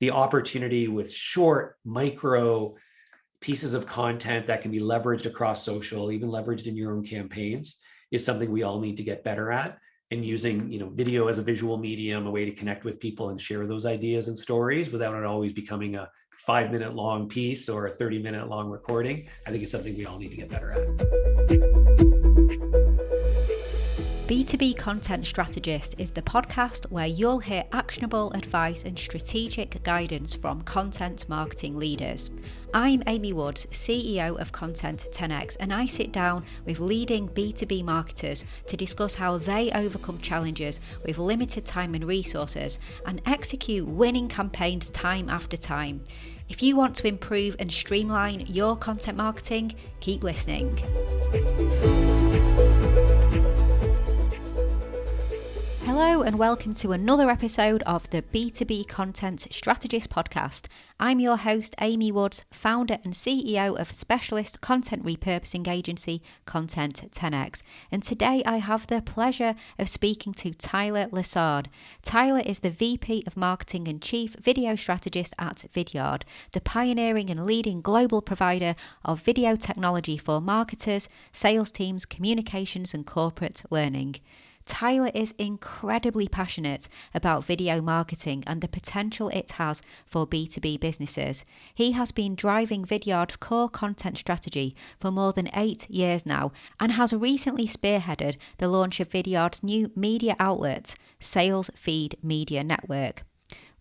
the opportunity with short, micro pieces of content that can be leveraged across social, even leveraged in your own campaigns, is something we all need to get better at. And using, video as a visual medium, a way to connect with people and share those ideas and stories without it always becoming a 5-minute long piece or a 30-minute long recording, I think it's something we all need to get better at. B2B Content Strategist is the podcast where you'll hear actionable advice and strategic guidance from content marketing leaders. I'm Amy Woods, CEO of Content 10X, and I sit down with leading B2B marketers to discuss how they overcome challenges with limited time and resources and execute winning campaigns time after time. If you want to improve and streamline your content marketing, keep listening. Hello and welcome to another episode of the B2B Content Strategist podcast. I'm your host, Amy Woods, founder and CEO of specialist content repurposing agency Content 10X. And today I have the pleasure of speaking to Tyler Lessard. Tyler is the VP of Marketing and Chief Video Strategist at Vidyard, the pioneering and leading global provider of video technology for marketers, sales teams, communications and corporate learning. Tyler is incredibly passionate about video marketing and the potential it has for B2B businesses. He has been driving Vidyard's core content strategy for more than 8 years now and has recently spearheaded the launch of Vidyard's new media outlet, Sales Feed Media Network.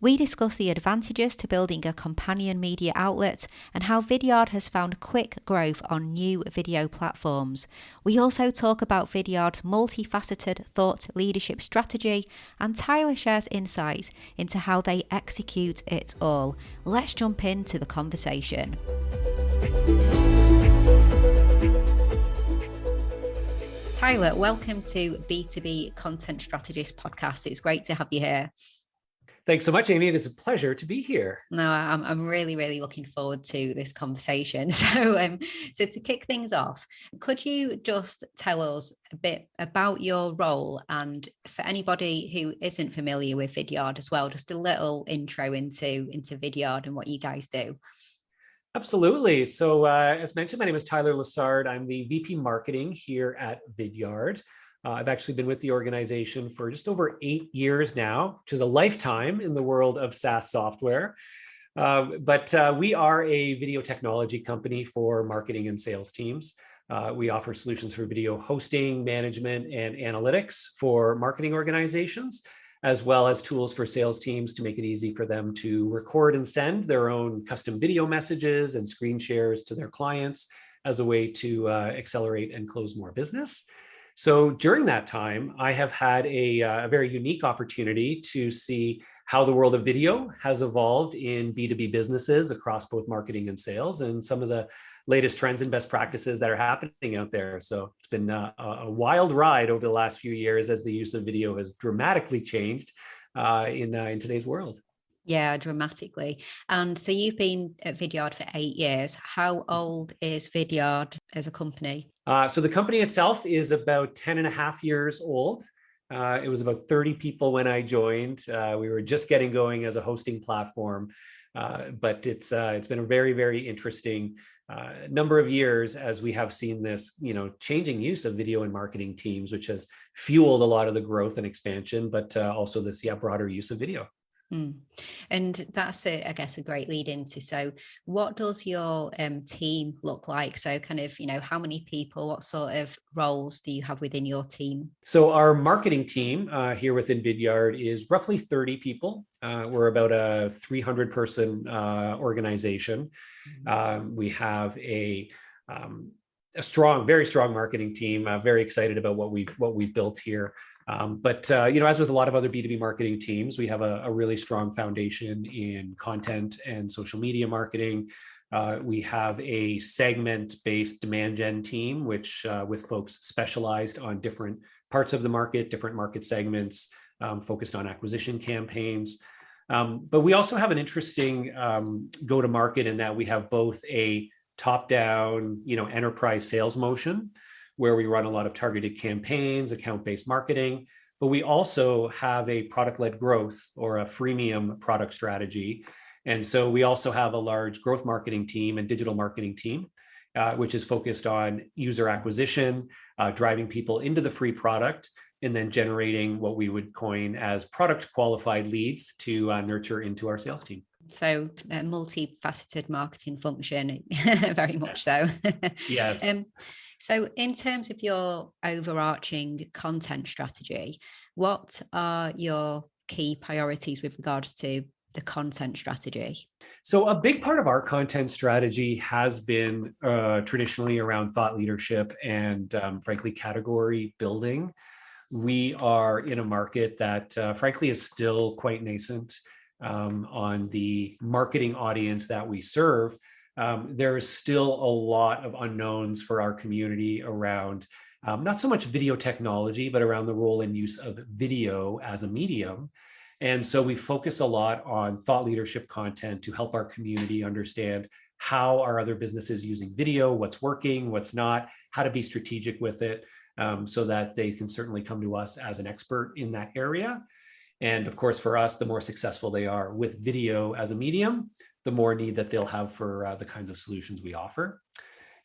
We discuss the advantages to building a companion media outlet and how Vidyard has found quick growth on new video platforms. We also talk about Vidyard's multifaceted thought leadership strategy, and Tyler shares insights into how they execute it all. Let's jump into the conversation. Tyler, welcome to B2B Content Strategist podcast. It's great to have you here. Thanks so much, Amy. It is a pleasure to be here. No, I'm really looking forward to this conversation. So to kick things off, could you just tell us a bit about your role, and for anybody who isn't familiar with Vidyard as well, just a little intro into Vidyard and what you guys do? Absolutely. So as mentioned, my name is Tyler Lessard. I'm the VP Marketing here at Vidyard. I've actually been with the organization for just over 8 years now, which is a lifetime in the world of SaaS software. But we are a video technology company for marketing and sales teams. We offer solutions for video hosting, management, and analytics for marketing organizations, as well as tools for sales teams to make it easy for them to record and send their own custom video messages and screen shares to their clients as a way to accelerate and close more business. So during that time, I have had a very unique opportunity to see how the world of video has evolved in B2B businesses across both marketing and sales, and some of the latest trends and best practices that are happening out there. So it's been a wild ride over the last few years as the use of video has dramatically changed in today's world. Yeah, dramatically. And so you've been at Vidyard for 8 years. How old is Vidyard as a company? So the company itself is about 10 and a half years old. It was about 30 people when I joined. We were just getting going as a hosting platform, but it's been a very, very interesting number of years as we have seen this, changing use of video and marketing teams, which has fueled a lot of the growth and expansion, but also this broader use of video. And that's I guess a great lead into. So what does your team look like? So kind of, how many people, what sort of roles do you have within your team? So our marketing team here within Vidyard is roughly 30 people. We're about a 300 person organization. We have a very strong marketing team. Very excited about what we've built here. But as with a lot of other B2B marketing teams, we have a really strong foundation in content and social media marketing. We have a segment-based demand gen team, which with folks specialized on different parts of the market, different market segments, focused on acquisition campaigns. But we also have an interesting go-to-market in that we have both a top-down, enterprise sales motion, where we run a lot of targeted campaigns, account-based marketing, but we also have a product-led growth or a freemium product strategy. And so we also have a large growth marketing team and digital marketing team, which is focused on user acquisition, driving people into the free product, and then generating what we would coin as product qualified leads to nurture into our sales team. So a multifaceted marketing function, very much so. Yes. So in terms of your overarching content strategy, what are your key priorities with regards to the content strategy? So a big part of our content strategy has been traditionally around thought leadership and frankly, category building. We are in a market that frankly is still quite nascent on the marketing audience that we serve. There is still a lot of unknowns for our community around not so much video technology, but around the role and use of video as a medium. And so we focus a lot on thought leadership content to help our community understand how are other businesses using video, what's working, what's not, how to be strategic with it, so that they can certainly come to us as an expert in that area. And of course, for us, the more successful they are with video as a medium, the more need that they'll have for the kinds of solutions we offer.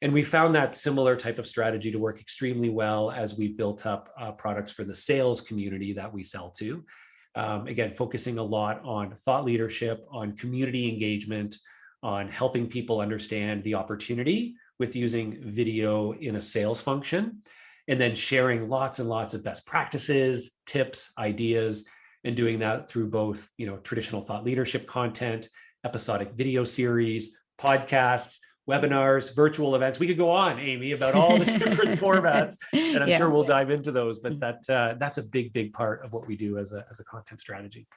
And we found that similar type of strategy to work extremely well as we built up products for the sales community that we sell to. Again, focusing a lot on thought leadership, on community engagement, on helping people understand the opportunity with using video in a sales function, and then sharing lots and lots of best practices, tips, ideas, and doing that through both, traditional thought leadership content, episodic video series, podcasts, webinars, virtual events. We could go on, Amy, about all the different formats, and I'm sure we'll dive into those. But that's a big part of what we do as a content strategy.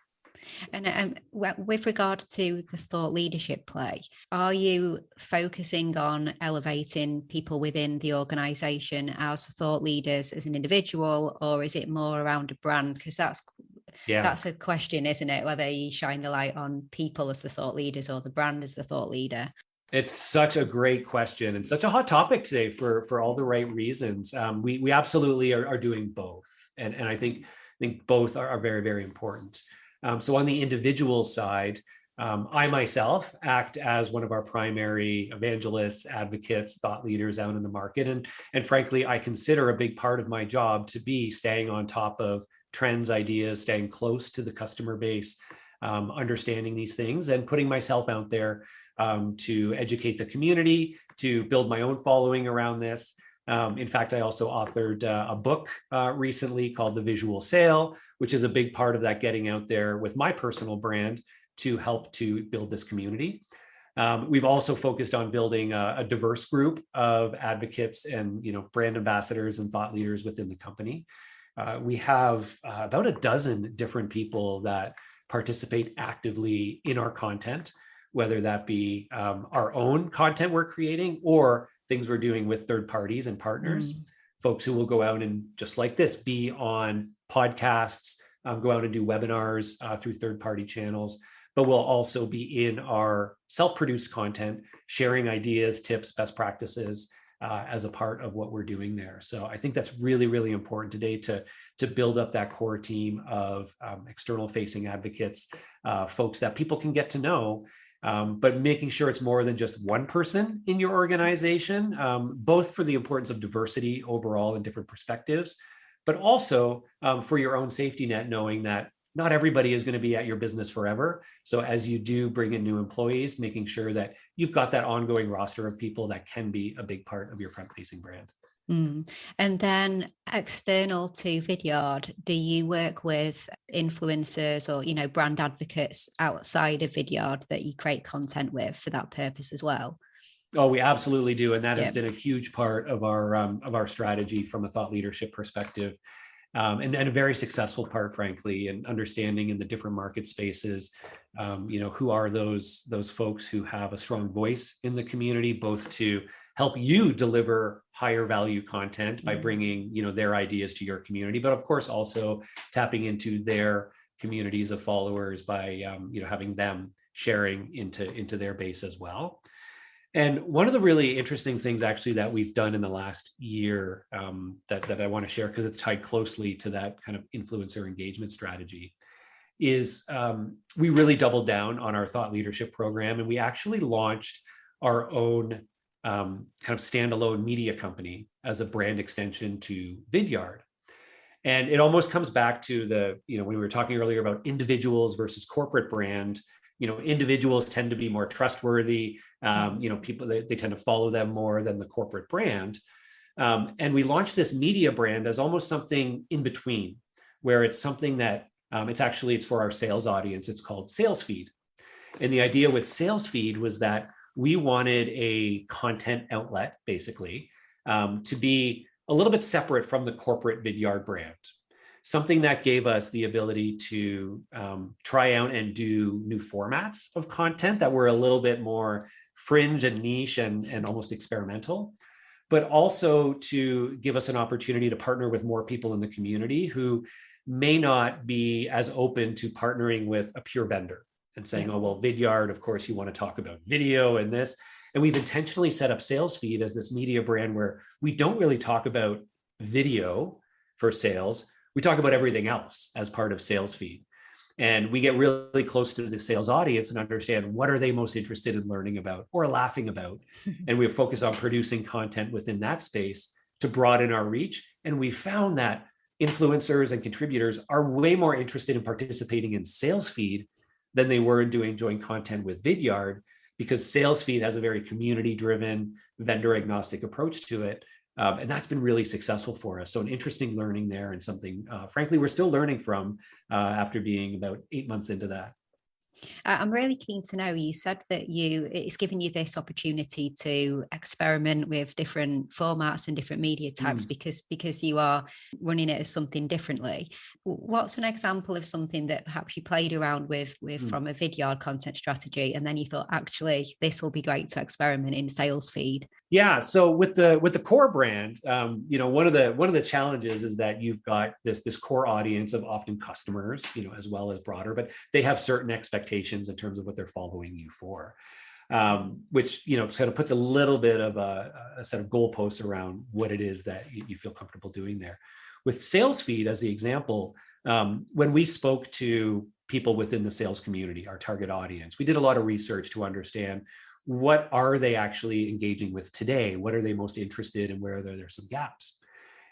And with regard to the thought leadership play, are you focusing on elevating people within the organization as thought leaders as an individual, or is it more around a brand? Because that's a question, isn't it? Whether you shine the light on people as the thought leaders or the brand as the thought leader. It's such a great question and such a hot topic today for all the right reasons. We absolutely are doing both. And I think both are very, very important. So on the individual side, I myself act as one of our primary evangelists, advocates, thought leaders out in the market. And frankly, I consider a big part of my job to be staying on top of trends, ideas, staying close to the customer base, understanding these things and putting myself out there to educate the community, to build my own following around this. In fact, I also authored a book recently called The Visual Sale, which is a big part of that getting out there with my personal brand to help to build this community. We've also focused on building a diverse group of advocates and brand ambassadors and thought leaders within the company. We have about a dozen different people that participate actively in our content, whether that be our own content we're creating or things we're doing with third parties and partners, folks who will go out and just like this, be on podcasts, go out and do webinars through third-party channels, but we'll also be in our self-produced content, sharing ideas, tips, best practices as a part of what we're doing there. So I think that's really, really important today to build up that core team of external facing advocates, folks that people can get to know, but making sure it's more than just one person in your organization, both for the importance of diversity overall and different perspectives, but also for your own safety net, knowing that not everybody is going to be at your business forever. So as you do bring in new employees, making sure that you've got that ongoing roster of people that can be a big part of your front-facing brand. And then external to Vidyard, do you work with influencers or, brand advocates outside of Vidyard that you create content with for that purpose as well? Oh, we absolutely do. And that has been a huge part of our strategy from a thought leadership perspective. And a very successful part, frankly, in understanding in the different market spaces, who are those folks who have a strong voice in the community, both to help you deliver higher value content by bringing, their ideas to your community, but of course also tapping into their communities of followers by, having them sharing into their base as well. And one of the really interesting things actually that we've done in the last year that I want to share, because it's tied closely to that kind of influencer engagement strategy, is we really doubled down on our thought leadership program, and we actually launched our own kind of standalone media company as a brand extension to Vidyard. And it almost comes back to when we were talking earlier about individuals versus corporate brand. Individuals tend to be more trustworthy. People, they tend to follow them more than the corporate brand. And we launched this media brand as almost something in between, where it's something that it's for our sales audience. It's called Sales Feed. And the idea with Sales Feed was that we wanted a content outlet, basically, to be a little bit separate from the corporate Vidyard brand. Something that gave us the ability to try out and do new formats of content that were a little bit more fringe and niche and almost experimental, but also to give us an opportunity to partner with more people in the community who may not be as open to partnering with a pure vendor and saying, oh, well, Vidyard, of course, you want to talk about video and this. And we've intentionally set up Sales Feed as this media brand where we don't really talk about video for sales. We talk about everything else as part of Sales Feed. And we get really close to the sales audience and understand what are they most interested in learning about or laughing about. And we focus on producing content within that space to broaden our reach. And we found that influencers and contributors are way more interested in participating in Sales Feed than they were in doing joint content with Vidyard, because Sales Feed has a very community-driven, vendor-agnostic approach to it. And that's been really successful for us. So an interesting learning there, and something, frankly, we're still learning from after being about 8 months into that. I'm really keen to know, you said that it's given you this opportunity to experiment with different formats and different media types because you are running it as something differently. What's an example of something that perhaps you played around with from a Vidyard content strategy, and then you thought, actually, this will be great to experiment in Sales Feed? Yeah. So with the core brand, one of the challenges is that you've got this core audience of often customers, as well as broader, but they have certain expectations in terms of what they're following you for, which kind of puts a little bit of a set of goalposts around what it is that you feel comfortable doing there. With Sales Feed as the example, when we spoke to people within the sales community, our target audience, we did a lot of research to understand what are they actually engaging with today? What are they most interested in? Where there's some gaps?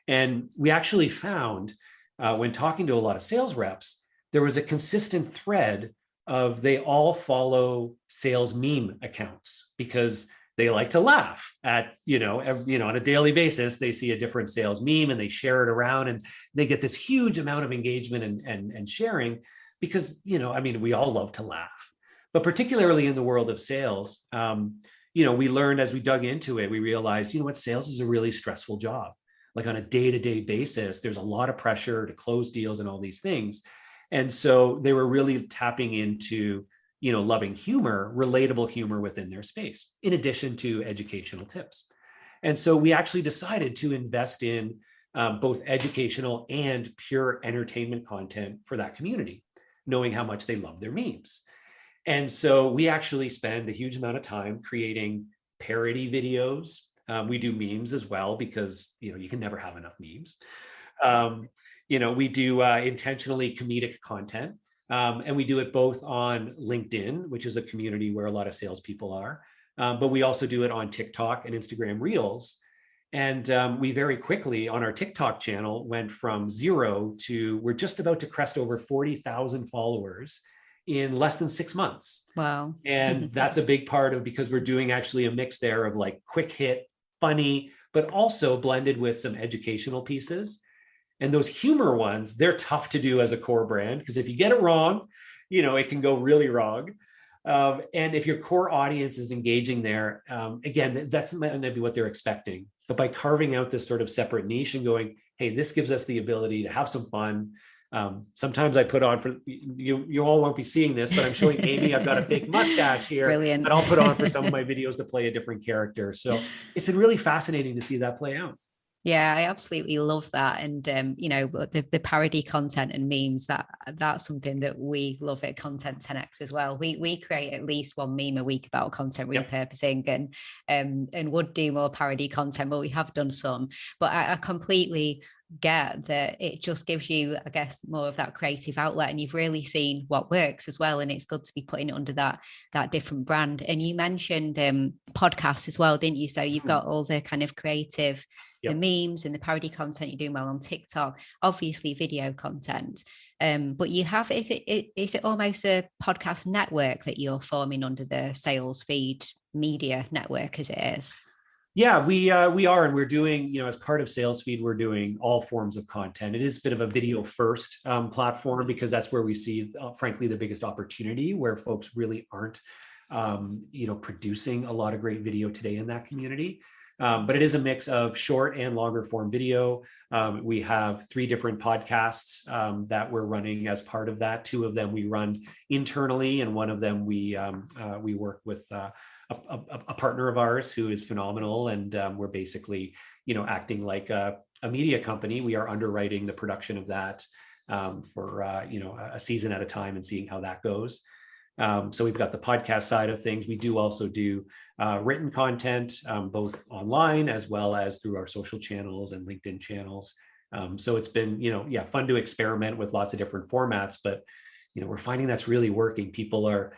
And we actually found when talking to a lot of sales reps, there was a consistent thread of they all follow sales meme accounts because they like to laugh at, on a daily basis, they see a different sales meme and they share it around, and they get this huge amount of engagement and sharing because, we all love to laugh. But particularly in the world of sales, we learned as we dug into it, we realized, sales is a really stressful job. Like on a day-to-day basis, there's a lot of pressure to close deals and all these things. And so they were really tapping into, loving humor, relatable humor within their space, in addition to educational tips. And so we actually decided to invest in both educational and pure entertainment content for that community, knowing how much they love their memes. And so we actually spend a huge amount of time creating parody videos. We do memes as well because, you can never have enough memes. We do intentionally comedic content, and we do it both on LinkedIn, which is a community where a lot of salespeople are, but we also do it on TikTok and Instagram Reels. And we very quickly on our TikTok channel went from 0 to we're just about to crest over 40,000 followers in less than 6 months. Wow. And that's a big part of, because we're doing actually a mix there of like quick hit, funny, but also blended with some educational pieces. And those humor ones, they're tough to do as a core brand, because if you get it wrong, it can go really wrong. And if your core audience is engaging there, again, that's going to be what they're expecting. But by carving out this sort of separate niche and going, hey, this gives us the ability to have some fun. Sometimes I put on for you all won't be seeing this, but I'm showing Amy, I've got a fake mustache here. Brilliant. And I'll put on for some of my videos to play a different character. So it's been really fascinating to see that play out. Yeah, I absolutely love that. And, the parody content and memes, that's something that we love at Content 10X as well. We create at least one meme a week about content repurposing and would do more parody content, but we have done some. But I completely get that it just gives you, I guess, more of that creative outlet, and you've really seen what works as well. And it's good to be putting it under that different brand. And you mentioned podcasts as well, didn't you? So you've got all the kind of creative, the memes and the parody content. You're doing well on TikTok, obviously video content. But you have, is it almost a podcast network that you're forming under the Sales Feed Media Network as it is? Yeah, we are, and we're doing, as part of Sales Feed, we're doing all forms of content. It is a bit of a video first platform, because that's where we see, frankly, the biggest opportunity, where folks really aren't, producing a lot of great video today in that community. But it is a mix of short and longer form video. We have 3 different podcasts that we're running as part of that. 2 of them we run internally, and one of them we work with a partner of ours who is phenomenal. And we're basically, acting like a media company. We are underwriting the production of that for, a season at a time, and seeing how that goes. So we've got the podcast side of things. We do also do written content, both online as well as through our social channels and LinkedIn channels. So it's been, fun to experiment with lots of different formats, but, we're finding that's really working. People are,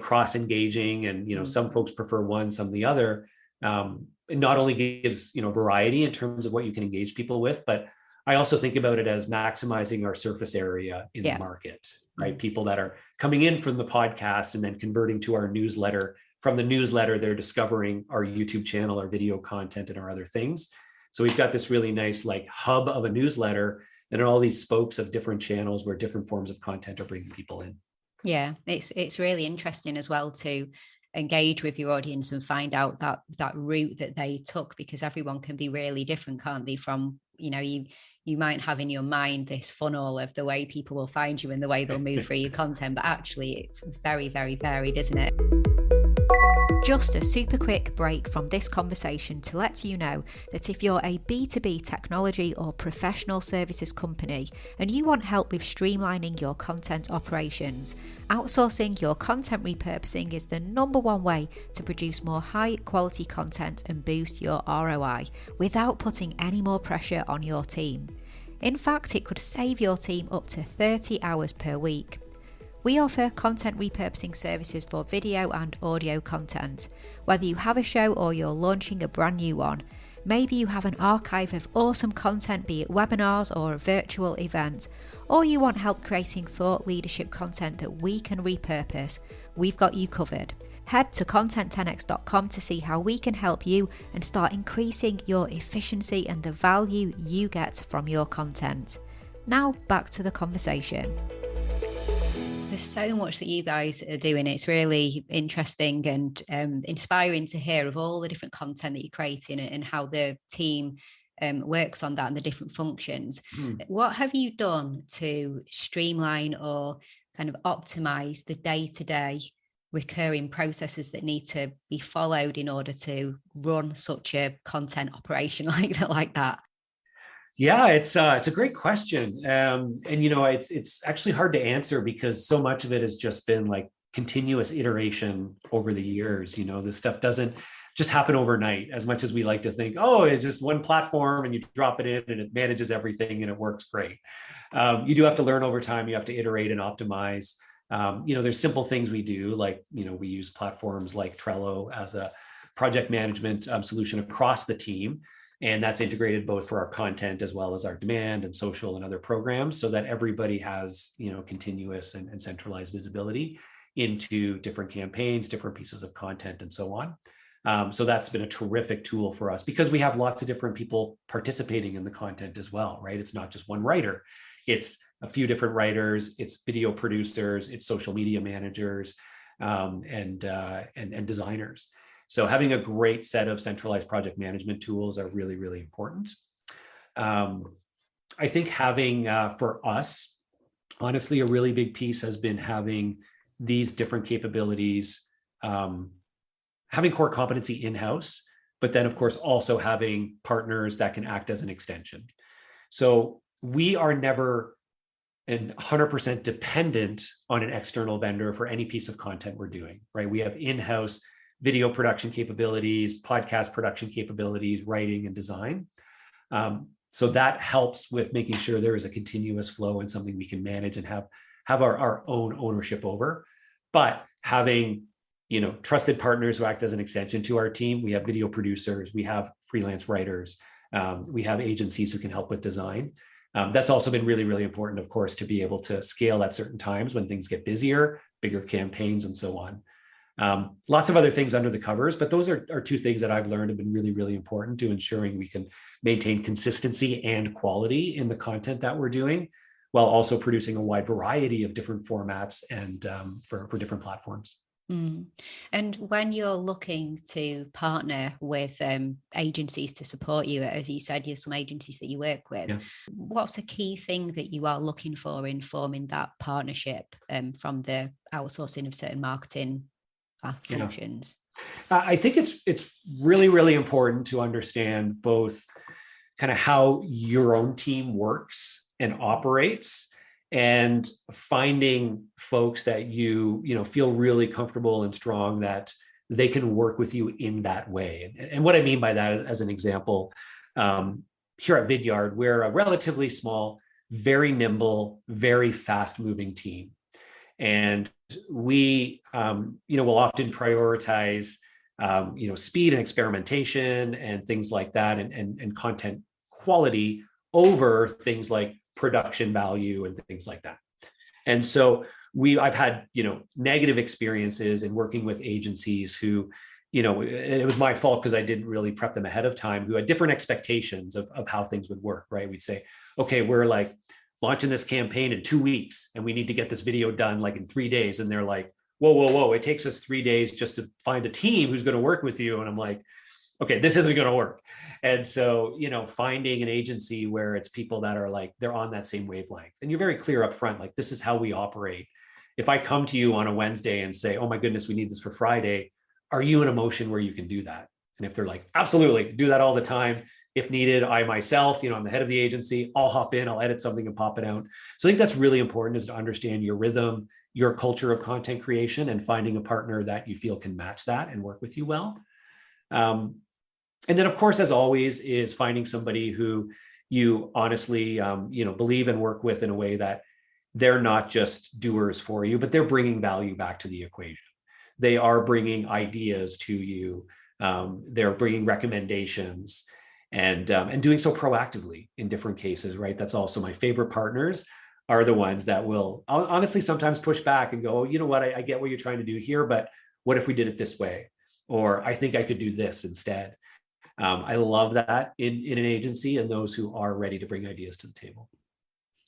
cross-engaging, and, some folks prefer one, some the other. It not only gives, variety in terms of what you can engage people with, but I also think about it as maximizing our surface area in the market, right? People that are coming in from the podcast and then converting to our newsletter. From the newsletter, they're discovering our YouTube channel, our video content, and our other things. So we've got this really nice hub of a newsletter, and all these spokes of different channels where different forms of content are bringing people in. Yeah, it's really interesting as well to engage with your audience and find out that route that they took, because everyone can be really different, can't they? From, you might have in your mind this funnel of the way people will find you and the way they'll move through your content, but actually it's very, very varied, isn't it? Just a super quick break from this conversation to let you know that if you're a B2B technology or professional services company and you want help with streamlining your content operations, outsourcing your content repurposing is the #1 way to produce more high quality content and boost your ROI without putting any more pressure on your team. In fact, it could save your team up to 30 hours per week. We offer content repurposing services for video and audio content. Whether you have a show or you're launching a brand new one, maybe you have an archive of awesome content, be it webinars or a virtual event, or you want help creating thought leadership content that we can repurpose, we've got you covered. Head to content10x.com to see how we can help you and start increasing your efficiency and the value you get from your content. Now back to the conversation. There's so much that you guys are doing. It's really interesting and inspiring to hear of all the different content that you're creating and how the team works on that and the different functions. What have you done to streamline or kind of optimize the day-to-day recurring processes that need to be followed in order to run such a content operation like that? Yeah, it's a great question. And, it's actually hard to answer because so much of it has just been continuous iteration over the years. This stuff doesn't just happen overnight, as much as we like to think, oh, it's just one platform and you drop it in and it manages everything and it works great. You do have to learn over time. You have to iterate and optimize. There's simple things we do, we use platforms like Trello as a project management solution across the team. And that's integrated both for our content as well as our demand and social and other programs, so that everybody has, continuous and centralized visibility into different campaigns, different pieces of content, and so on. So that's been a terrific tool for us because we have lots of different people participating in the content as well, right? It's not just one writer. It's a few different writers, it's video producers, it's social media managers, and designers. So having a great set of centralized project management tools are really, really important. I think having, for us, honestly, a really big piece has been having these different capabilities, having core competency in-house, but then of course also having partners that can act as an extension. So we are never 100% dependent on an external vendor for any piece of content we're doing, right? We have in-house video production capabilities, podcast production capabilities, writing and design. So that helps with making sure there is a continuous flow and something we can manage and have our own ownership over. But having, trusted partners who act as an extension to our team. We have video producers, we have freelance writers, we have agencies who can help with design. That's also been really, really important, of course, to be able to scale at certain times when things get busier, bigger campaigns, and so on. Lots of other things under the covers, but those are two things that I've learned have been really, really important to ensuring we can maintain consistency and quality in the content that we're doing, while also producing a wide variety of different formats and for different platforms. Mm. And when you're looking to partner with agencies to support you, as you said, there's some agencies that you work with. Yeah. What's a key thing that you are looking for in forming that partnership from the outsourcing of certain marketing functions? I think it's really, really important to understand both kind of how your own team works and operates, and finding folks that you feel really comfortable and strong that they can work with you in that way. And what I mean by that is, as an example, here at Vidyard, we're a relatively small, very nimble, very fast-moving team. And we, will often prioritize, speed and experimentation and things like that, and content quality over things like production value and things like that. And so I've had, negative experiences in working with agencies who, and it was my fault because I didn't really prep them ahead of time, who had different expectations of how things would work, right? We'd say, okay, we're like launching this campaign in 2 weeks and we need to get this video done like in 3 days. And they're like, whoa, it takes us 3 days just to find a team who's going to work with you. And I'm like, okay, this isn't going to work. And so, finding an agency where it's people that are like, they're on that same wavelength, and you're very clear up front, like, this is how we operate. If I come to you on a Wednesday and say, oh my goodness, we need this for Friday, are you in a motion where you can do that? And if they're like, absolutely, do that all the time. If needed, I myself, I'm the head of the agency, I'll hop in, I'll edit something and pop it out. So I think that's really important, is to understand your rhythm, your culture of content creation, and finding a partner that you feel can match that and work with you well. And then, of course, as always, is finding somebody who you honestly, believe and work with in a way that they're not just doers for you, but they're bringing value back to the equation. They are bringing ideas to you. They're bringing recommendations, and doing so proactively in different cases, right? That's also my favorite partners are the ones that will honestly sometimes push back and go, oh, you know what, I get what you're trying to do here, but what if we did it this way? Or I think I could do this instead. I love that in an agency, and those who are ready to bring ideas to the table.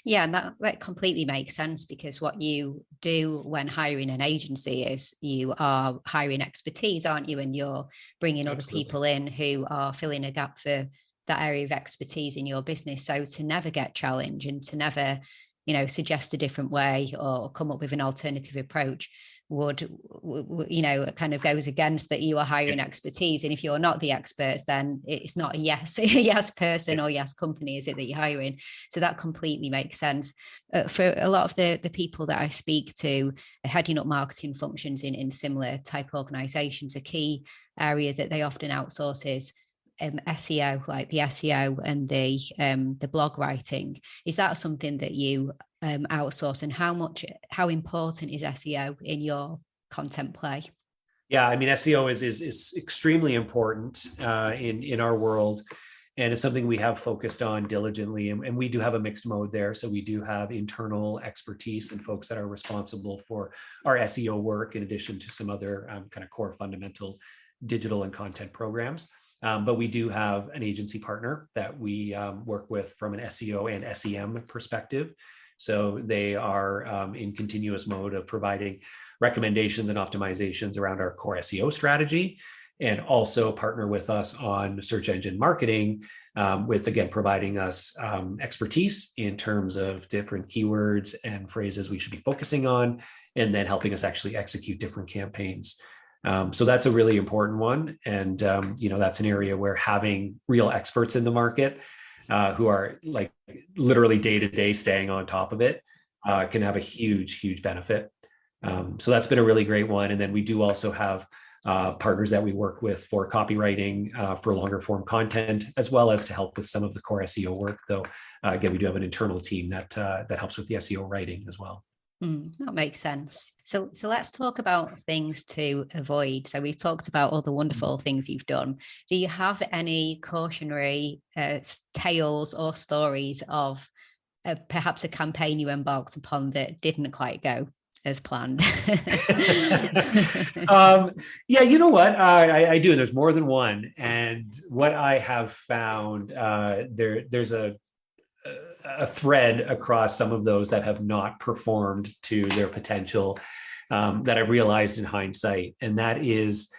Yeah, and that completely makes sense, because what you do when hiring an agency is you are hiring expertise, aren't you? And you're bringing other people in who are filling a gap for that area of expertise in your business. So to never get challenged and to never, suggest a different way or come up with an alternative approach would kind of goes against that you are hiring expertise. And if you're not the experts, then it's not a yes person or yes company, is it, that you're hiring? So that completely makes sense. For a lot of the people that I speak to heading up marketing functions in similar type organizations, a key area that they often outsource is SEO, like the SEO and the blog writing. Is that something that you outsource, and how important is SEO in your content play? Yeah, I mean, SEO is extremely important in our world, and it's something we have focused on diligently, and we do have a mixed mode there. So we do have internal expertise and folks that are responsible for our SEO work, in addition to some other kind of core fundamental digital and content programs. But we do have an agency partner that we work with from an SEO and SEM perspective. So they are in continuous mode of providing recommendations and optimizations around our core SEO strategy, and also partner with us on search engine marketing, with, again, providing us expertise in terms of different keywords and phrases we should be focusing on, and then helping us actually execute different campaigns. So that's a really important one. And, that's an area where having real experts in the market who are like literally day to day staying on top of it can have a huge benefit. So that's been a really great one. And then we do also have partners that we work with for copywriting, for longer form content, as well as to help with some of the core SEO work. Though, again, we do have an internal team that helps with the SEO writing as well. That makes sense. So let's talk about things to avoid. So we've talked about all the wonderful things you've done. Do you have any cautionary tales or stories of perhaps a campaign you embarked upon that didn't quite go as planned? Yeah, you know what? I do. There's more than one. And what I have found, there's a thread across some of those that have not performed to their potential, that I've realized in hindsight. And that is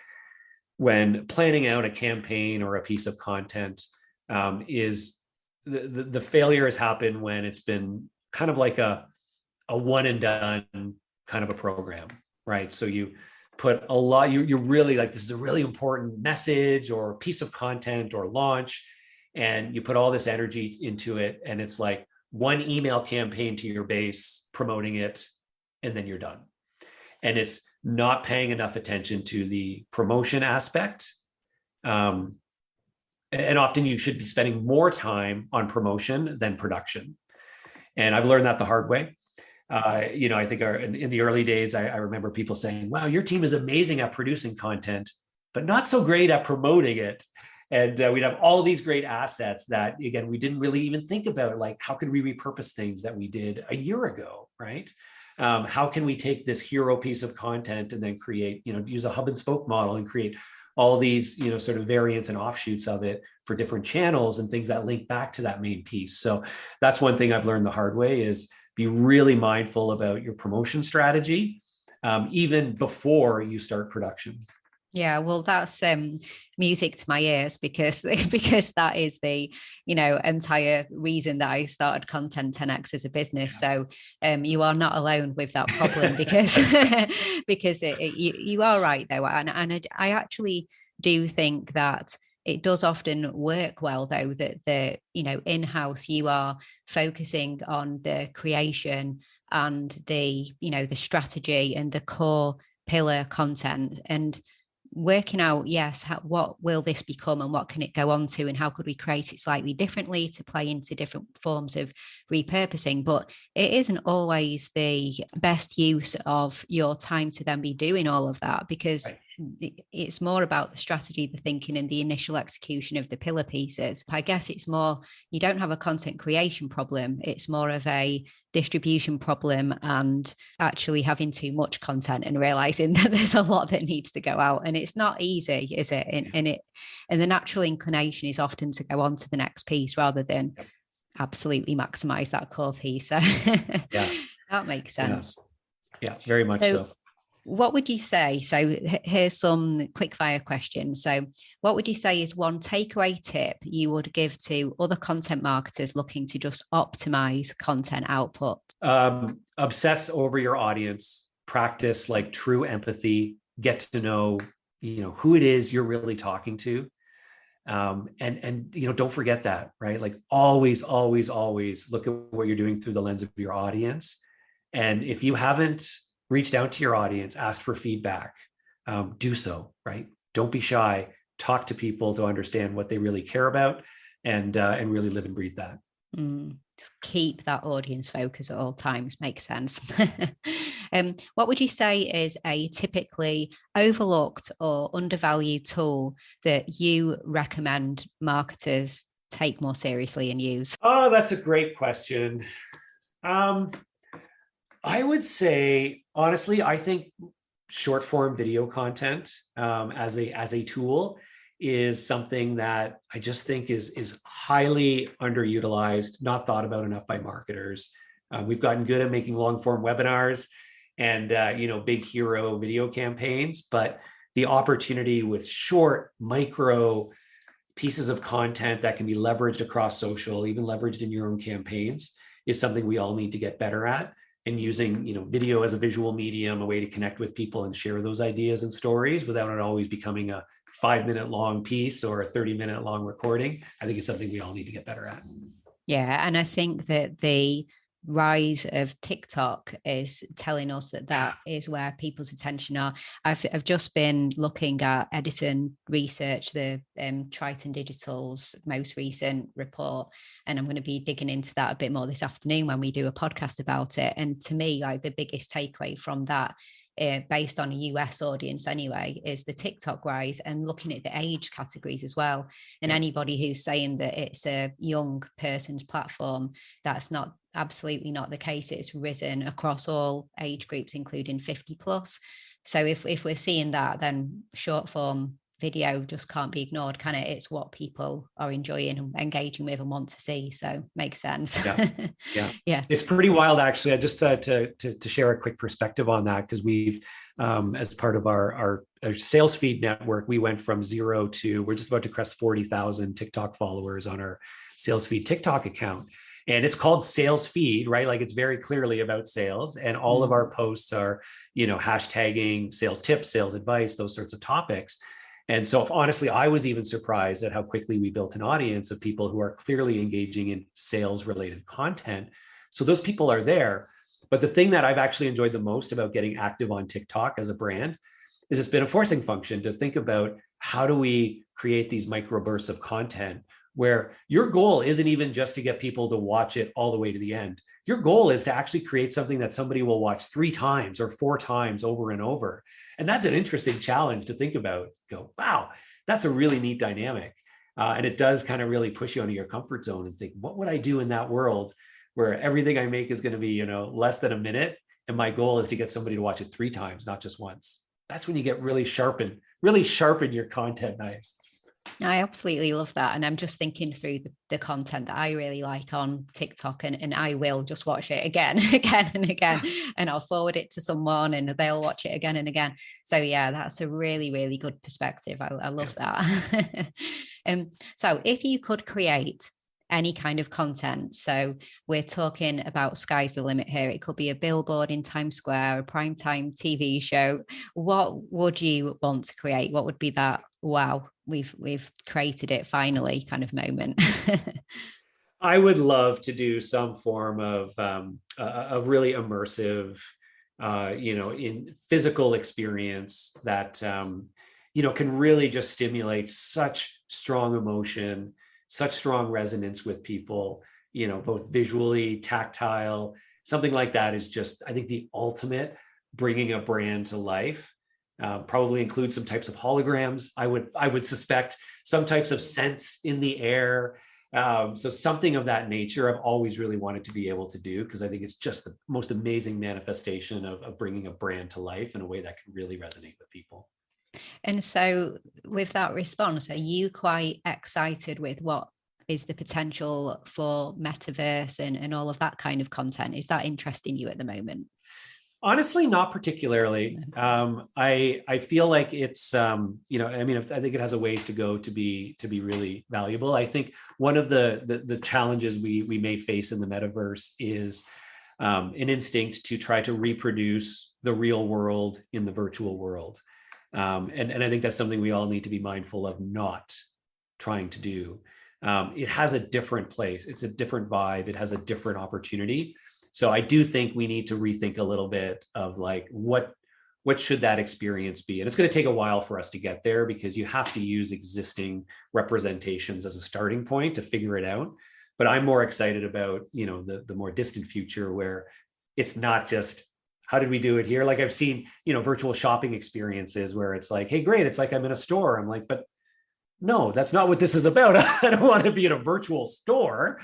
when planning out a campaign or a piece of content, is the failure has happened when it's been kind of like a one and done kind of a program, right? So you put a lot, you're really like, this is a really important message or piece of content or launch, and you put all this energy into it, and it's like one email campaign to your base promoting it, and then you're done. And it's not paying enough attention to the promotion aspect. And often you should be spending more time on promotion than production. And I've learned that the hard way. I think in the early days, I remember people saying, wow, your team is amazing at producing content, but not so great at promoting it. And we'd have all these great assets that, again, we didn't really even think about, like, how could we repurpose things that we did a year ago, right? How can we take this hero piece of content and then create, use a hub and spoke model and create all these, sort of variants and offshoots of it for different channels and things that link back to that main piece. So that's one thing I've learned the hard way, is be really mindful about your promotion strategy, even before you start production. Yeah, well, that's music to my ears, because that is the entire reason that I started Content 10X as a business. Yeah. So you are not alone with that problem, because you are right though, and I actually do think that it does often work well though, that the in-house you are focusing on the creation and the strategy and the core pillar content, and working out, yes, what will this become and what can it go on to, and how could we create it slightly differently to play into different forms of repurposing. But it isn't always the best use of your time to then be doing all of that, because it's more about the strategy, the thinking, and the initial execution of the pillar pieces. I guess it's more, you don't have a content creation problem, it's more of a distribution problem, and actually having too much content and realizing that there's a lot that needs to go out, and it's not easy, is it? And the natural inclination is often to go on to the next piece rather than absolutely maximize that core piece. So that makes sense. Yeah, very much so. What would you say? So here's some quick fire questions. So what would you say is one takeaway tip you would give to other content marketers looking to just optimize content output? Obsess over your audience, practice like true empathy, get to know, who it is you're really talking to. And don't forget that, right? Like always look at what you're doing through the lens of your audience. And if you haven't reached out to your audience, asked for feedback, do so, right? Don't be shy. Talk to people to understand what they really care about, and really live and breathe that. Keep that audience focus at all times. Makes sense. What would you say is a typically overlooked or undervalued tool that you recommend marketers take more seriously and use? Oh, that's a great question. I would say, honestly, I think short form video content as a tool is something that I just think is highly underutilized, not thought about enough by marketers. We've gotten good at making long form webinars and big hero video campaigns, but the opportunity with short micro pieces of content that can be leveraged across social, even leveraged in your own campaigns, is something we all need to get better at. And using, video as a visual medium, a way to connect with people and share those ideas and stories without it always becoming a 5-minute long piece or a 30-minute long recording, I think it's something we all need to get better at. Yeah, and I think that the rise of TikTok is telling us that is where people's attention are. I've just been looking at Edison Research, the Triton Digital's most recent report, and I'm going to be digging into that a bit more this afternoon when we do a podcast about it. And to me, like, the biggest takeaway from that, based on a US audience anyway, is the TikTok rise, and looking at the age categories as well. And anybody who's saying that it's a young person's platform, that's absolutely not the case. It's risen across all age groups, including 50 plus. So if we're seeing that, then short form video just can't be ignored, can it? It's what people are enjoying and engaging with and want to see. So makes sense. Yeah. It's pretty wild, actually. I just to share a quick perspective on that, because we've as part of our sales feed network, we went from 0 to, we're just about to crest 40,000 TikTok followers on our sales feed TikTok account. And it's called sales feed, right? Like, it's very clearly about sales, and all of our posts are, hashtagging sales tips, sales advice, those sorts of topics. And so honestly, I was even surprised at how quickly we built an audience of people who are clearly engaging in sales related content. So those people are there. But the thing that I've actually enjoyed the most about getting active on TikTok as a brand is it's been a forcing function to think about, how do we create these microbursts of content where your goal isn't even just to get people to watch it all the way to the end. Your goal is to actually create something that somebody will watch 3 times or 4 times over and over. And that's an interesting challenge to think about. Go, wow, that's a really neat dynamic. And it does kind of really push you out of your comfort zone and think, what would I do in that world where everything I make is going to be, less than a minute, and my goal is to get somebody to watch it 3 times, not just once. That's when you get really sharpen your content knives. I absolutely love that. And I'm just thinking through the content that I really like on TikTok, and I will just watch it again and again, and I'll forward it to someone and they'll watch it again and again. So yeah, that's a really, really good perspective. I love that. So if you could create any kind of content, so we're talking about sky's the limit here. It could be a billboard in Times Square, a primetime TV show. What would you want to create? What would be that, wow, we've created it finally kind of moment? I would love to do some form of a really immersive, in physical experience that, can really just stimulate such strong emotion, such strong resonance with people, both visually, tactile. Something like that is just, I think, the ultimate bringing a brand to life. Probably include some types of holograms. I would suspect some types of scents in the air. So something of that nature I've always really wanted to be able to do, because I think it's just the most amazing manifestation of bringing a brand to life in a way that can really resonate with people. And so with that response, are you quite excited with what is the potential for metaverse and all of that kind of content? Is that interesting you at the moment? Honestly, not particularly. I feel like it's, I think it has a ways to go to be really valuable. I think one of the challenges we may face in the metaverse is an instinct to try to reproduce the real world in the virtual world. And I think that's something we all need to be mindful of not trying to do. It has a different place. It's a different vibe. It has a different opportunity. So I do think we need to rethink a little bit of like, what should that experience be? And it's going to take a while for us to get there, because you have to use existing representations as a starting point to figure it out. But I'm more excited about, the more distant future, where it's not just, how did we do it here? Like, I've seen, virtual shopping experiences where it's like, hey, great, it's like I'm in a store. I'm like, but no, that's not what this is about. I don't want to be in a virtual store.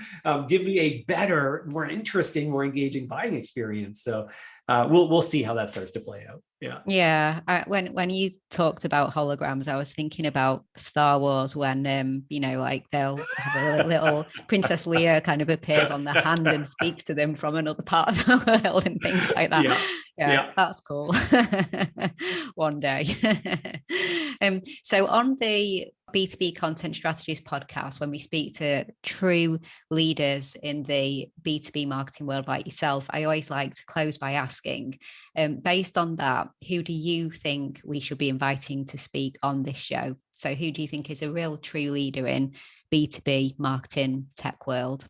Give me a better, more interesting, more engaging buying experience. So we'll see how that starts to play out. Yeah. When you talked about holograms, I was thinking about Star Wars, when like they'll have a little Princess Leia kind of appears on the hand and speaks to them from another part of the world and things like that. Yeah. That's cool. One day. So on the B2B Content Strategist podcast, when we speak to true leaders in the B2B marketing world like yourself, I always like to close by asking, based on that, who do you think we should be inviting to speak on this show? So who do you think is a real true leader in B2B marketing tech world?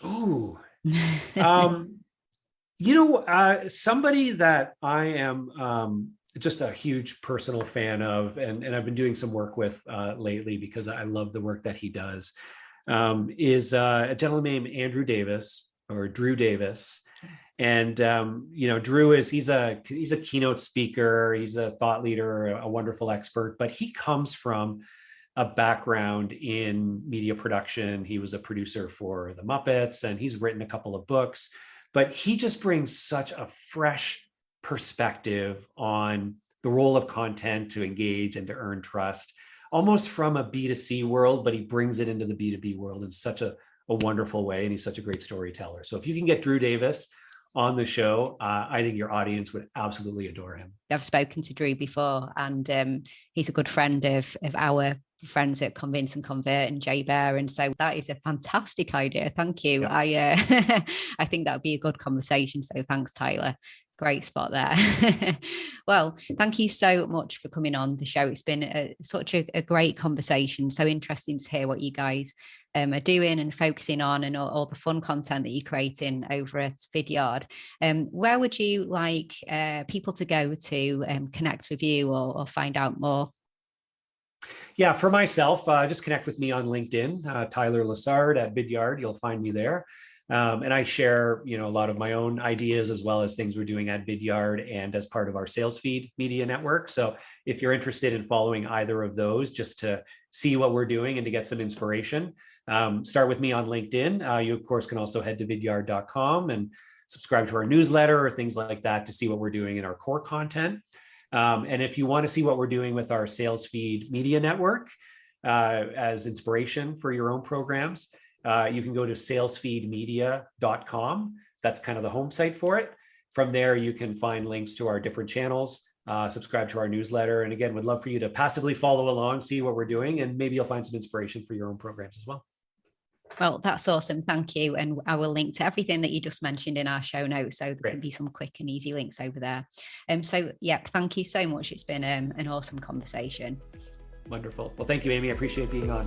Ooh, Um, somebody that I am just a huge personal fan of, and I've been doing some work with lately because I love the work that he does, is a gentleman named Andrew Davis or Drew Davis. And Drew he's a keynote speaker, he's a thought leader, a wonderful expert, but he comes from a background in media production. He was a producer for the Muppets, and he's written a couple of books, but he just brings such a fresh perspective on the role of content to engage and to earn trust, almost from a B2C world, but he brings it into the B2B world in such a wonderful way. And he's such a great storyteller. So if you can get Drew Davis on the show, I think your audience would absolutely adore him. I've spoken to Drew before, and he's a good friend of our friends at Convince and Convert and Jay Bear, and so that is a fantastic idea. Thank you. Yeah. I think that would be a good conversation. So thanks, Tyler. Great spot there. Well, thank you so much for coming on the show. It's been such a great conversation. So interesting to hear what you guys are doing and focusing on, and all the fun content that you're creating over at Vidyard. Where would you like people to go to connect with you or find out more? Yeah, for myself, just connect with me on LinkedIn, Tyler Lessard at Vidyard. You'll find me there. And I share, a lot of my own ideas as well as things we're doing at Vidyard and as part of our sales feed media network. So if you're interested in following either of those, just to see what we're doing and to get some inspiration, start with me on LinkedIn. You, of course, can also head to vidyard.com and subscribe to our newsletter or things like that to see what we're doing in our core content. And if you want to see what we're doing with our sales feed media network as inspiration for your own programs, you can go to salesfeedmedia.com. That's kind of the home site for it. From there, you can find links to our different channels, subscribe to our newsletter. And again, would love for you to passively follow along, see what we're doing, and maybe you'll find some inspiration for your own programs as well. Well, that's awesome. Thank you. And I will link to everything that you just mentioned in our show notes. So there can be some quick and easy links over there. So yeah, thank you so much. It's been an awesome conversation. Wonderful. Well, thank you, Amy. I appreciate being on.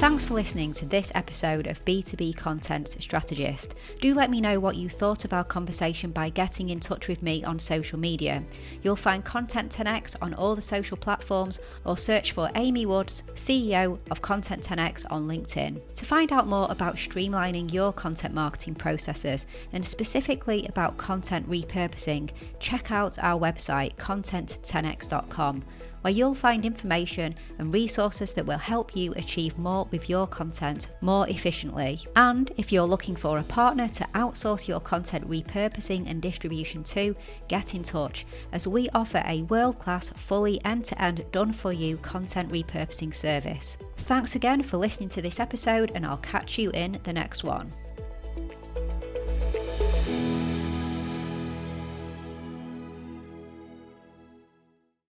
Thanks for listening to this episode of B2B Content Strategist. Do let me know what you thought of our conversation by getting in touch with me on social media. You'll find Content 10X on all the social platforms, or search for Amy Woods, CEO of Content 10X on LinkedIn. To find out more about streamlining your content marketing processes, and specifically about content repurposing, check out our website content10x.com. where you'll find information and resources that will help you achieve more with your content more efficiently. And if you're looking for a partner to outsource your content repurposing and distribution to, get in touch, as we offer a world-class, fully end-to-end, done-for-you content repurposing service. Thanks again for listening to this episode, and I'll catch you in the next one.